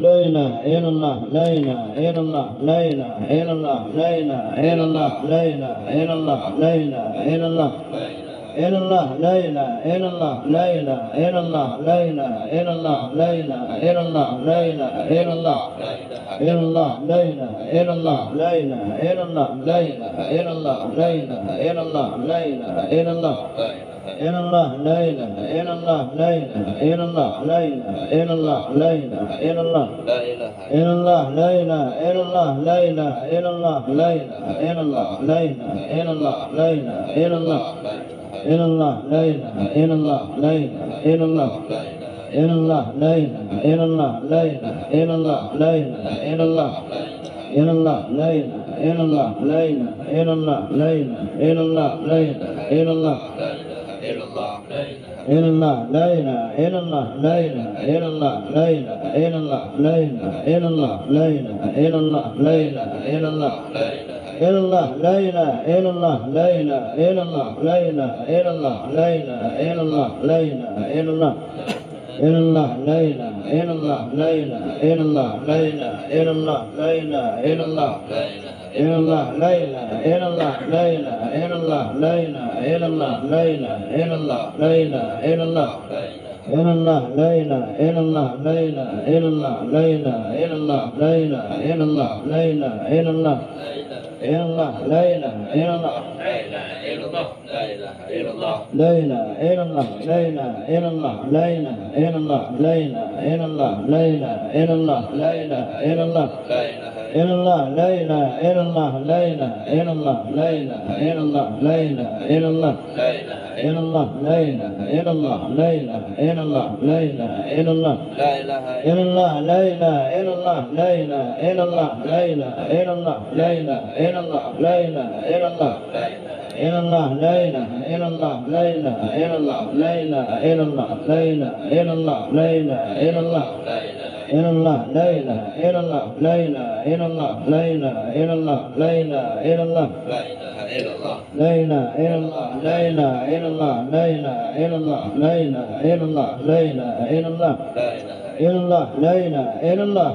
لا إله إلا الله لا إله إلا الله لا إله إلا الله لا إله إلا الله لا إله إلا الله لا إله إلا الله إلا الله لا إله إلا الله لا إله إلا الله لا إله إلا الله لا إله إلا الله لا إله إلا الله إلا الله لا إله إلا الله لا إله إلا الله لا إله إلا الله لا إله إلا الله لا إله إلا الله إلا الله لا إله إلا الله لا إله إلا الله لا إله إلا الله لا إله إلا الله إلا الله لا إله إلا الله لا إله إلا الله لا إله إلا الله لا إله إلا الله لا إله إلا الله إلا الله لا إله إلا الله لا إله إلا الله إلا الله لا إله إلا الله لا إله إلا الله لا إله إلا الله إلا الله لا إله إلا الله لا إله إلا الله لا إله إلا الله لا إله إلا الله إلا الله لا إله إلا الله لا إله إلا الله لا إله إلا الله لا إله إلا الله لا إله إلا الله لا إله إلا الله إلا الله لا إله إلا الله لا إله إلا الله لا إله إلا الله لا إله إلا الله لا إله إلا الله إلا الله لا إله إلا الله لا إله إلا الله لا إله إلا الله لا إله إلا الله إلا الله لا إله إلا الله لا إله إلا الله لا إله إلا الله لا إله إلا الله لا إله إلا الله إلا الله لا إله إلا الله لا إله إلا الله لا إله إلا الله لا إله إلا الله لا إله إلا الله إلا الله لا إله إلا الله لا إله إلا الله لا إله إلا الله لا إله إلا الله لا إله إلا الله لا إله إلا الله لا إله إلا الله إلا الله لا إله إلا الله لا إله إلا الله لا إله إلا الله لا إله إلا الله إلا الله لا إله إلا الله لا إله إلا الله لا إله إلا الله إلا الله لا إله إلا الله لا إله إلا الله لا إله إلا الله لا إله إلا الله لا إله إلا الله إلا الله لا إله إلا الله لا إله إلا الله لا إله إلا الله لا إله إلا الله لا إله إلا الله إلا الله لا إله إلا الله لا إله إلا الله لا إله إلا الله لا إله إلا الله لا إله إلا الله لا إله إلا الله لا إله إلا الله لا إله إلا الله لا إله إلا الله إلا الله لا إله إلا الله لا إله إلا الله لا إله إلا الله لا إله إلا الله إلا الله لا إله إلا الله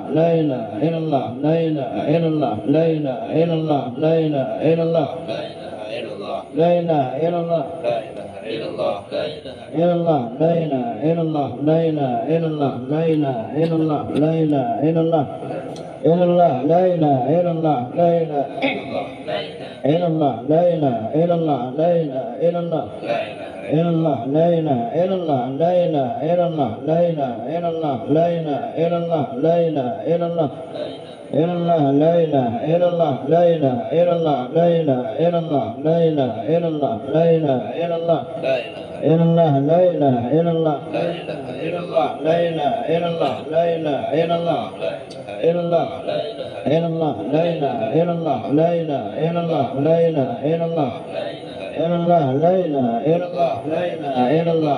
لا إله إلا الله لا إله إلا الله لا إله إلا الله لا إله إلا الله لا إله إلا الله إلا الله لا إله إلا الله لا إله إلا الله لا إله إلا الله لا إله إلا الله إلا الله لا إله إلا الله لا إله إلا الله لا إله إلا الله لا إله إلا الله إلا الله لا إله إلا الله لا إله إلا الله لا إله إلا الله لا إله إلا الله لا إله إلا الله إلا الله لا إله إلا الله لا إله إلا الله لا إله إلا الله لا إله إلا الله لا إله إلا الله إلا الله لا إله إلا الله لا إله إلا الله لا إله إلا الله لا إله إلا الله إلا الله إلا الله لا إله إلا الله لا إله إلا الله لا إله إلا الله إلا الله لا إله إلا الله لا إله إلا الله